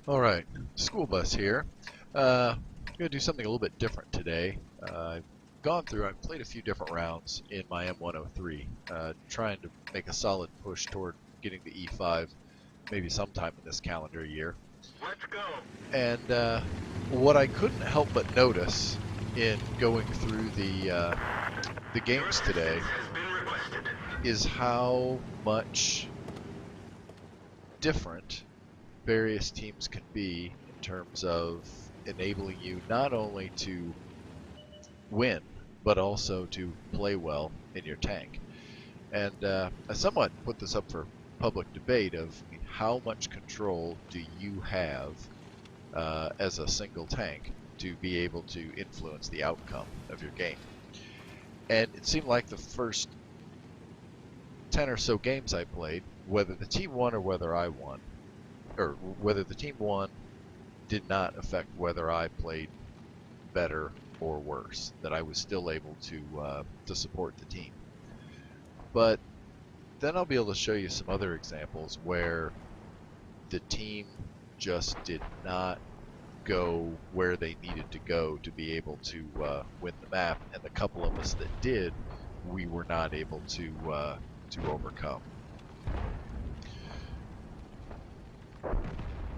Alright, school bus here. Gonna do something a little bit different today. I've played a few different rounds in my M103, trying to make a solid push toward getting the E5 maybe sometime in this calendar year. Let's go. And what I couldn't help but notice in going through the games today is how much different various teams can be in terms of enabling you not only to win, but also to play well in your tank. And I somewhat put this up for public debate of how much control do you have as a single tank to be able to influence the outcome of your game. And it seemed like the first 10 or so games I played, whether the team won or whether I won, or whether the team won did not affect whether I played better or worse, that I was still able to support the team. But then I'll be able to show you some other examples where the team just did not go where they needed to go to be able to win the map, and the couple of us that did, we were not able to overcome.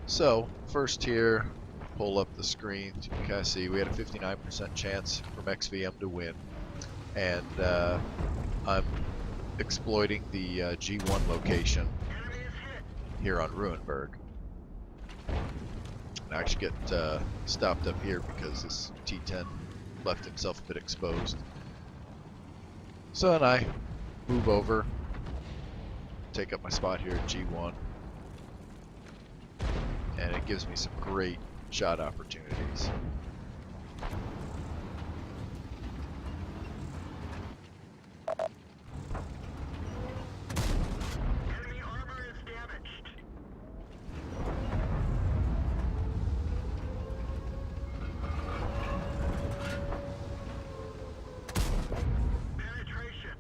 So first here, pull up the screen. You can kind of see we had a 59% chance from XVM to win, and I'm exploiting the G1 location here on Ruinberg. I actually get stopped up here because this T10 left himself a bit exposed. So then I move over, take up my spot here at G1, and it gives me some great shot opportunities. Enemy armor is damaged. Penetration.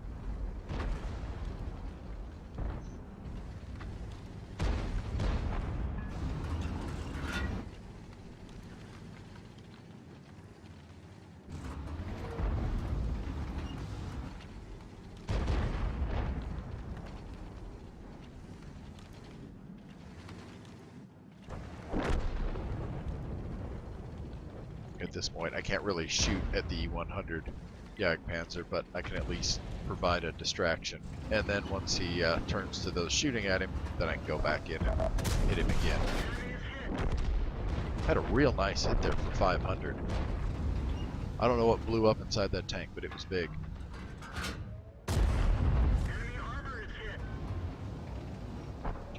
At this point, I can't really shoot at the 100 Jagdpanzer, but I can at least provide a distraction. And then once he turns to those shooting at him, then I can go back in and hit him again. Had a real nice hit there for 500. I don't know what blew up inside that tank, but it was big. Enemy armor is hit.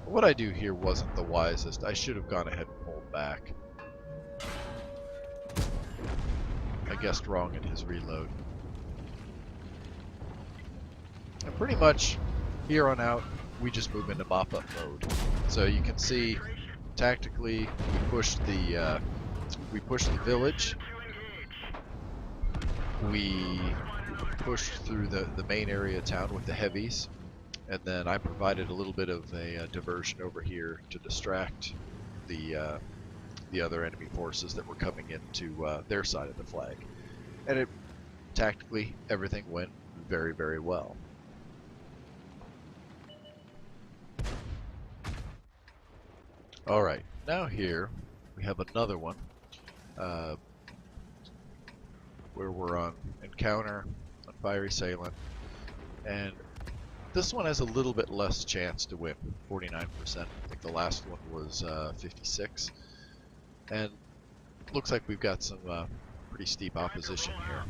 What I do here wasn't the wisest. I should have gone ahead and pulled back. I guessed wrong in his reload. And pretty much here on out, we just move into mop-up mode. So you can see tactically we pushed the village. We pushed through the main area of town with the heavies, and then I provided a little bit of a diversion over here to distract the other enemy forces that were coming into their side of the flag. And tactically, everything went very, very well. Alright, now here we have another one where we're on encounter, on fiery assailant, and this one has a little bit less chance to win, 49%. I think the last one was 56. And looks like we've got some pretty steep opposition here.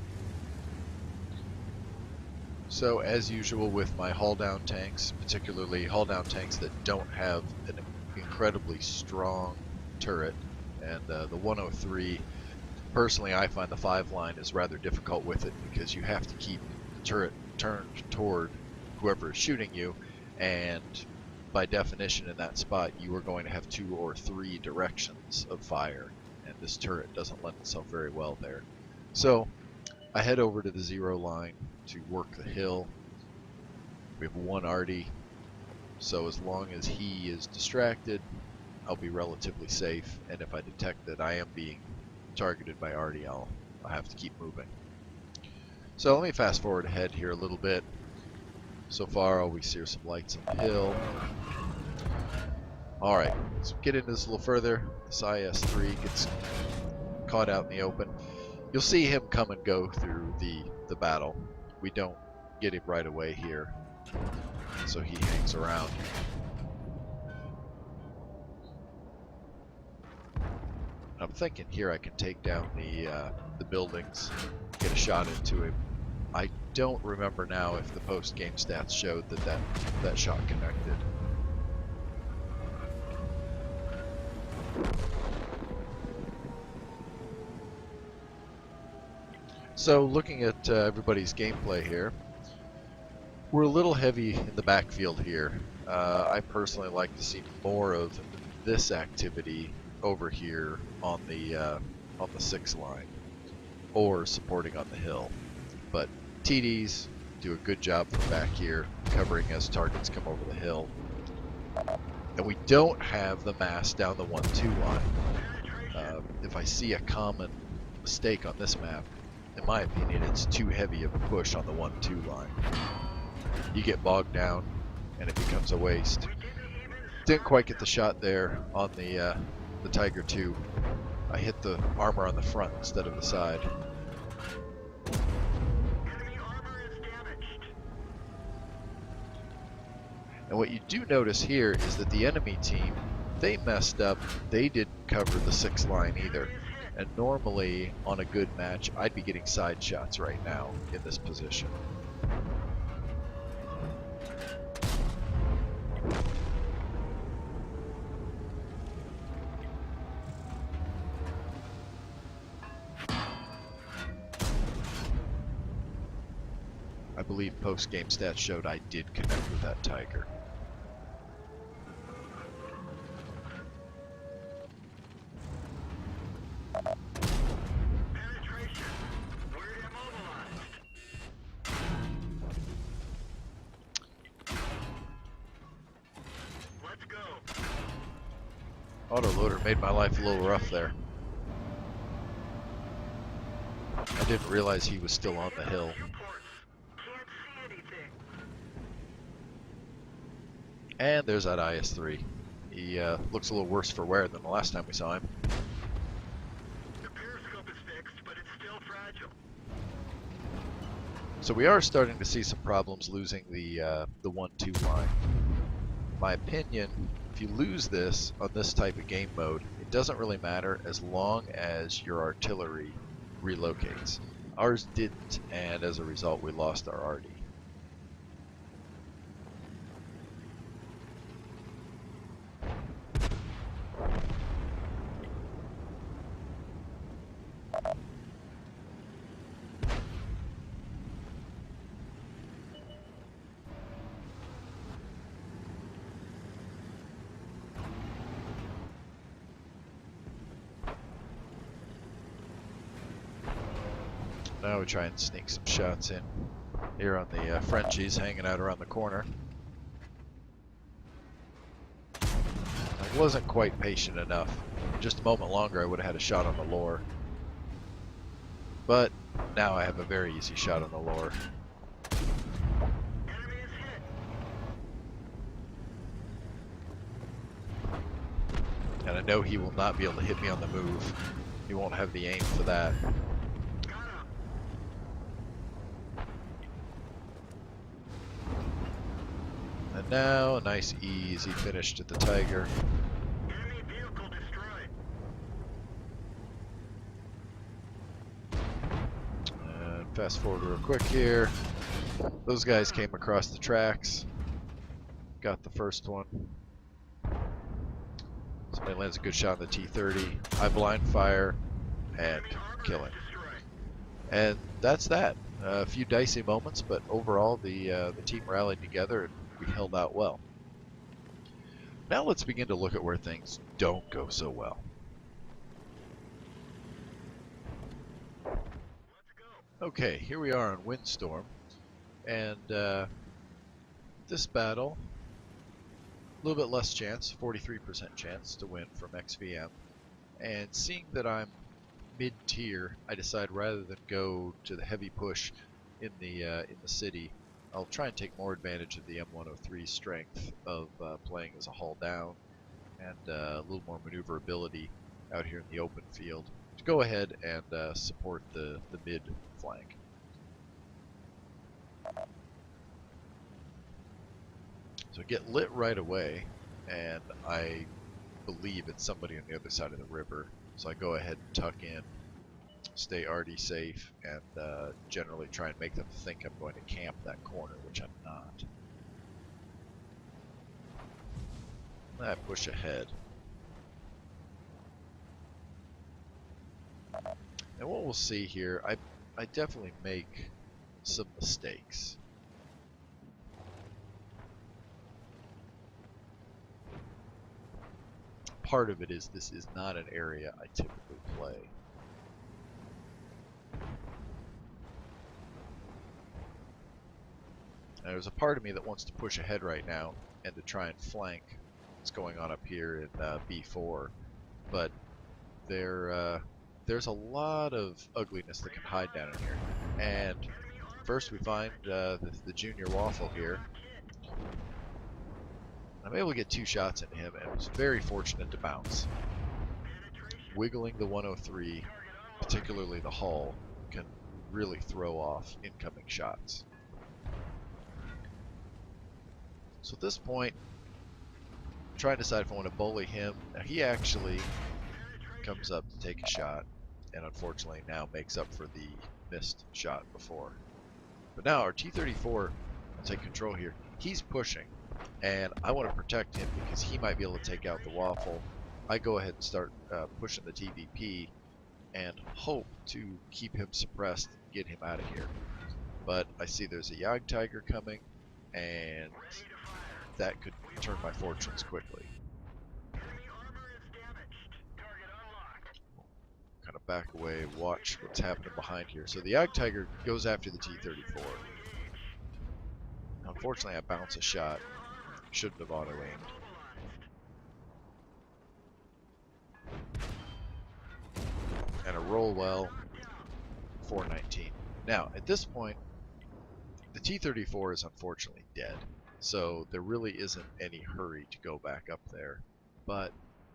So as usual with my hull down tanks, particularly hull down tanks that don't have an incredibly strong turret, and the 103, personally I find the 5 line is rather difficult with it because you have to keep the turret turned toward whoever is shooting you, and by definition in that spot you are going to have 2 or 3 directions of fire, and this turret doesn't lend itself very well there. So I head over to the 0 line to work the hill. We have one Artie, so as long as he is distracted, I'll be relatively safe, and if I detect that I am being targeted by arty, I'll have to keep moving. So let me fast forward ahead here a little bit. So far, all we see are some lights on the hill. Alright, let's get into this a little further. This IS-3 gets caught out in the open. You'll see him come and go through the battle. We don't get him right away here, so he hangs around. I'm thinking here I can take down the buildings, get a shot into him. I don't remember now if the post-game stats showed that shot connected. So looking at everybody's gameplay here, we're a little heavy in the backfield here. I personally like to see more of this activity over here on the 6 line, or supporting on the hill. But TDs do a good job from back here, covering as targets come over the hill. And we don't have the mass down the 1-2 line. If I see a common mistake on this map, in my opinion, it's too heavy of a push on the 1-2 line. You get bogged down, and it becomes a waste. Didn't quite get the shot there on the Tiger 2. I hit the armor on the front instead of the side. Enemy armor is damaged. And what you do notice here is that the enemy team, they messed up. They didn't cover the 6 line either. And normally, on a good match, I'd be getting side shots right now in this position. I believe post-game stats showed I did connect with that Tiger. Penetration. We're immobilized. Let's go. Autoloader made my life a little rough there. I didn't realize he was still on the hill. Viewports. Can't see anything. And there's that IS-3. He looks a little worse for wear than the last time we saw him. The periscope is fixed, but it's still fragile. So we are starting to see some problems losing the 1-2 line. In my opinion, if you lose this on this type of game mode, it doesn't really matter as long as your artillery relocates. Ours didn't, and as a result we lost our arty. Now we try and sneak some shots in here on the Frenchies hanging out around the corner. I wasn't quite patient enough. Just a moment longer I would have had a shot on the lore. But now I have a very easy shot on the lore. Enemy is hit. And I know he will not be able to hit me on the move. He won't have the aim for that. Got him. And now a nice easy finish to the Tiger. Enemy vehicle destroyed. And fast forward real quick here. Those guys came across the tracks. Got the first one. Somebody lands a good shot on the T-30. I blind fire and kill him. And that's that. A few dicey moments, but overall the team rallied together and we held out well. Now let's begin to look at where things don't go so well. Let's go. Okay, here we are on Windstorm, and this battle A little bit less chance, 43% chance to win from XVM. And seeing that I'm mid-tier, I decide rather than go to the heavy push in the city, I'll try and take more advantage of the M103 strength of playing as a hull down and a little more maneuverability out here in the open field to go ahead and support the mid flank. So get lit right away, and I believe it's somebody on the other side of the river. So I go ahead and tuck in, stay RD safe, and generally try and make them think I'm going to camp that corner, which I'm not. I push ahead. And what we'll see here, I definitely make some mistakes. Part of it is this is not an area I typically play. And there's a part of me that wants to push ahead right now and to try and flank what's going on up here in B4, but there's a lot of ugliness that can hide down in here. And first we find the junior waffle here. I'm able to get 2 shots into him and was very fortunate to bounce. Wiggling the 103, particularly the hull, can really throw off incoming shots. So at this point, I'm trying to decide if I want to bully him. Now he actually comes up to take a shot, and unfortunately now makes up for the missed shot before. But now our T-34 will take control here. He's pushing, and I want to protect him because he might be able to take out the waffle. I go ahead and start pushing the TVP and hope to keep him suppressed and get him out of here. But I see there's a Jagdtiger coming, and that could turn my fortunes quickly. Kind of back away, watch what's happening behind here. So the Jagdtiger goes after the T-34. Unfortunately, I bounce a shot. Shouldn't have auto-aimed. And a roll well, 419. Now, at this point, the T-34 is unfortunately dead. So there really isn't any hurry to go back up there. But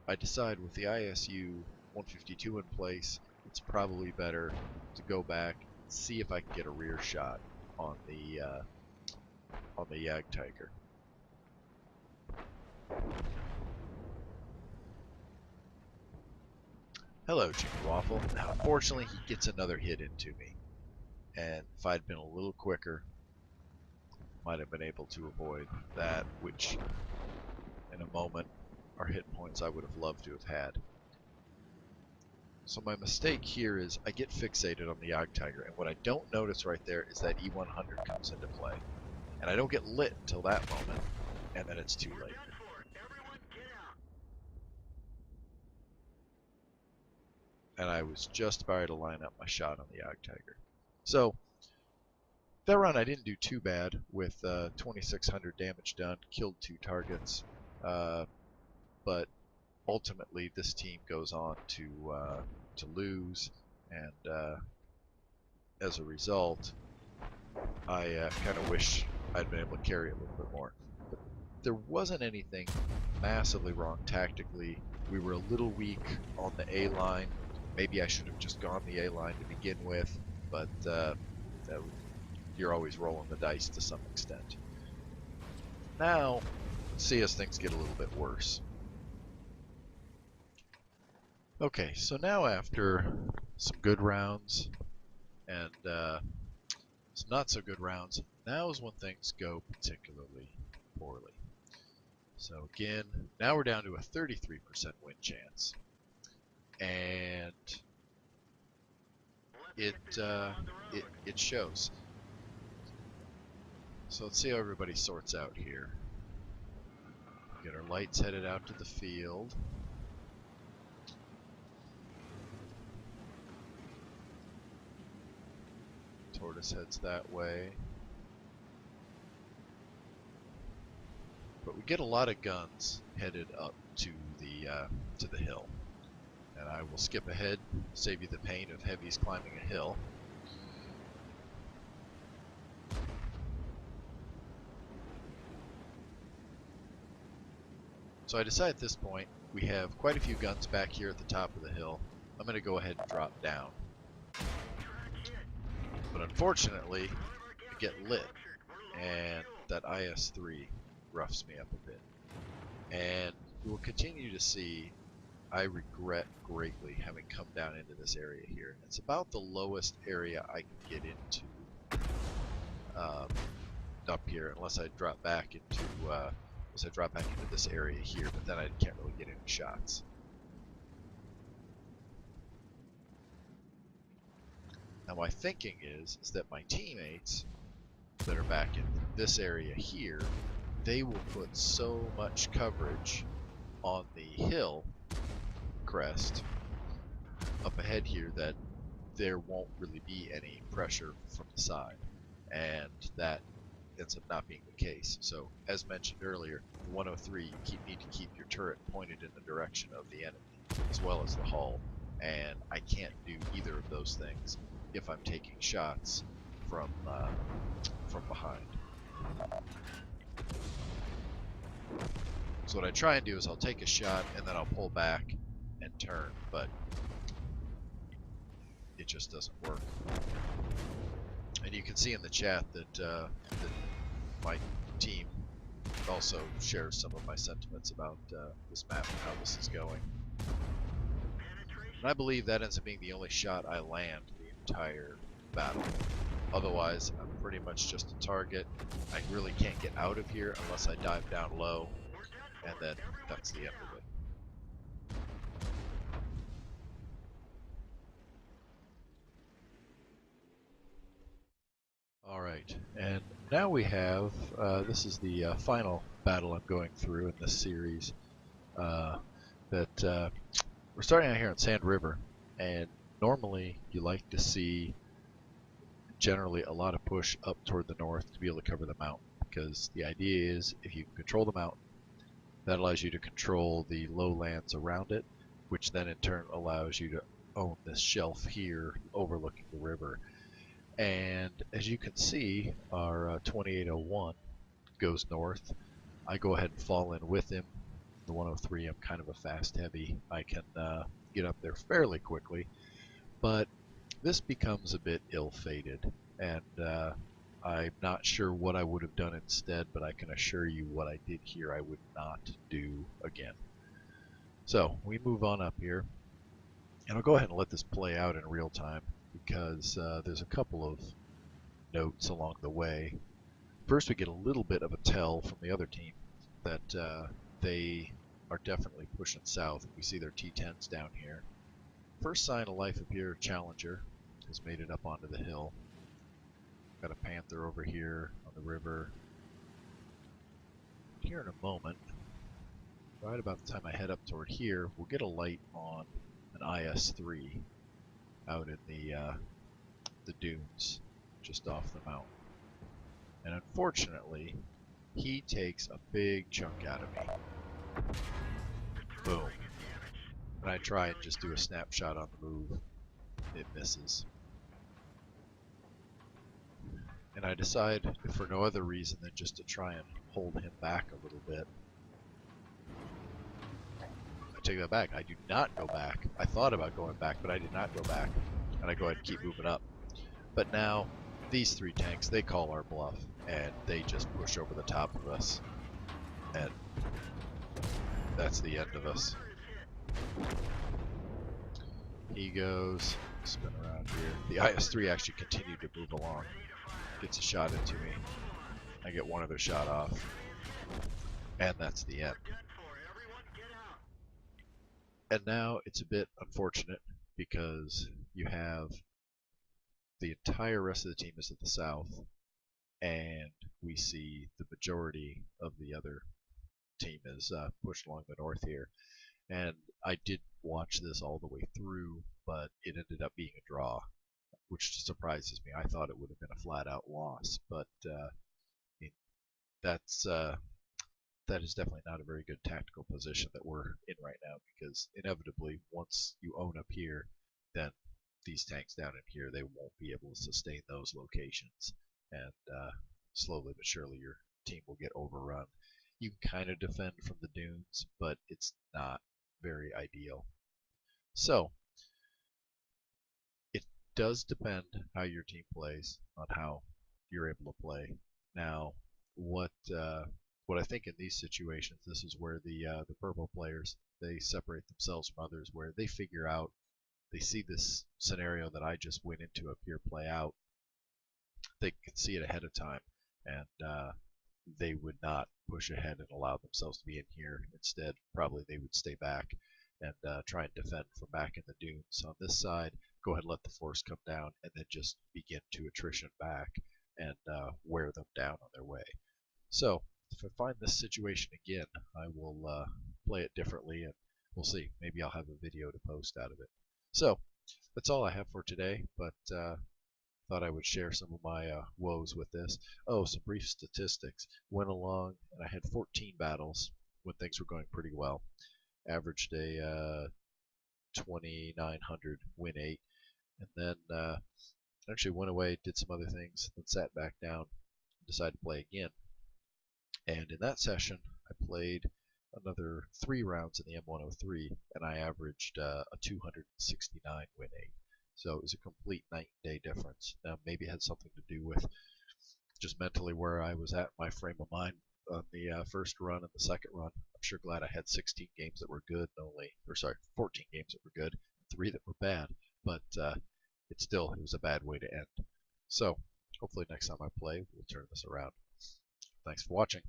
I decide with the ISU 152 in place, it's probably better to go back and see if I can get a rear shot on the Jagdtiger. Hello, Junior Waffle. Now, unfortunately, he gets another hit into me, and if I'd been a little quicker, might have been able to avoid that, which in a moment are hit points I would have loved to have had. So my mistake here is I get fixated on the Jagdtiger, and what I don't notice right there is that E100 comes into play. And I don't get lit until that moment, and then it's too late. And I was just about to line up my shot on the Jagdtiger. So that run I didn't do too bad with 2,600 damage done, killed 2 targets, but ultimately this team goes on to lose, and as a result, I kind of wish I'd been able to carry a little bit more. But there wasn't anything massively wrong tactically. We were a little weak on the A line. Maybe I should have just gone the A line to begin with, but you're always rolling the dice to some extent. Now, let's see as things get a little bit worse. Okay, so now after some good rounds and some not so good rounds, now is when things go particularly poorly. So again, now we're down to a 33% win chance, and it shows. So let's see how everybody sorts out here. Get our lights headed out to the field. Tortoise heads that way. But we get a lot of guns headed up to the hill. And I will skip ahead, save you the pain of heavies climbing a hill. So I decide at this point, we have quite a few guns back here at the top of the hill. I'm going to go ahead and drop down. But unfortunately, I get lit, and that IS-3 roughs me up a bit. And we will continue to see, I regret greatly having come down into this area here. It's about the lowest area I can get into up here, unless I drop back into this area here, but then I can't really get any shots. Now my thinking is that my teammates that are back in this area here, they will put so much coverage on the hill crest up ahead here that there won't really be any pressure from the side, and that ends up not being the case. So as mentioned earlier, the 103, you need to keep your turret pointed in the direction of the enemy as well as the hull, and I can't do either of those things if I'm taking shots from behind. So what I try and do is I'll take a shot and then I'll pull back and turn, but it just doesn't work. And you can see in the chat that my team also shares some of my sentiments about this map and how this is going. And I believe that ends up being the only shot I land the entire battle. Otherwise, I'm pretty much just a target. I really can't get out of here unless I dive down low, and then that's the end of it. Alright, and now we have, this is the final battle I'm going through in this series. We're starting out here on Sand River, and normally you like to see generally a lot of push up toward the north to be able to cover the mountain, because the idea is if you can control the mountain, that allows you to control the lowlands around it, which then in turn allows you to own this shelf here overlooking the river. And as you can see, our 2801 goes north. I go ahead and fall in with him. The 103, I'm kind of a fast heavy. I can get up there fairly quickly, but this becomes a bit ill-fated, and I'm not sure what I would have done instead, but I can assure you what I did here I would not do again. So we move on up here, and I'll go ahead and let this play out in real time, because there's a couple of notes along the way. First, we get a little bit of a tell from the other team that they are definitely pushing south. We see their T10s down here. First sign of life up here, Challenger has made it up onto the hill. Got a Panther over here on the river. Here in a moment, right about the time I head up toward here, we'll get a light on an IS-3 out in the dunes just off the mountain. And unfortunately, he takes a big chunk out of me. Boom. And I try and just do a snapshot on the move. It misses. And I decide, if for no other reason than just to try and hold him back a little bit. I take that back. I do not go back. I thought about going back, but I did not go back. And I go ahead and keep moving up. But now, these three tanks, they call our bluff, and they just push over the top of us. And that's the end of us. He goes, spin around here. The IS-3 actually continued to move along. Gets a shot into me. I get one other shot off. And that's the end. And now it's a bit unfortunate because you have the entire rest of the team is at the south, and we see the majority of the other team is pushed along the north here. And I did watch this all the way through, but it ended up being a draw, which surprises me. I thought it would have been a flat-out loss, but that's that is definitely not a very good tactical position that we're in right now, because inevitably once you own up here, then these tanks down in here, they won't be able to sustain those locations, and slowly but surely your team will get overrun. You can kind of defend from the dunes, but it's not very ideal. So it does depend how your team plays on how you're able to play. Now, what I think in these situations, this is where the purple players, they separate themselves from others, where they figure out, they see this scenario that I just went into up here play out. They can see it ahead of time, and they would not push ahead and allow themselves to be in here. Instead, probably they would stay back and try and defend from back in the dunes. On this side, go ahead and let the force come down, and then just begin to attrition back and wear them down on their way. So, if I find this situation again, I will play it differently, and we'll see. Maybe I'll have a video to post out of it. So, that's all I have for today, but thought I would share some of my woes with this. Oh, some brief statistics. Went along, and I had 14 battles when things were going pretty well. Averaged a 2,900, win 8, and then actually went away, did some other things, then sat back down, decided to play again. And in that session, I played another 3 rounds in the M103, and I averaged a 269 win 8. So it was a complete night and day difference. Now, maybe it had something to do with just mentally where I was at, my frame of mind on the first run and the second run. I'm sure glad I had 16 games that were good, and 14 games that were good, 3 that were bad. But it was a bad way to end. So hopefully next time I play, we'll turn this around. Thanks for watching.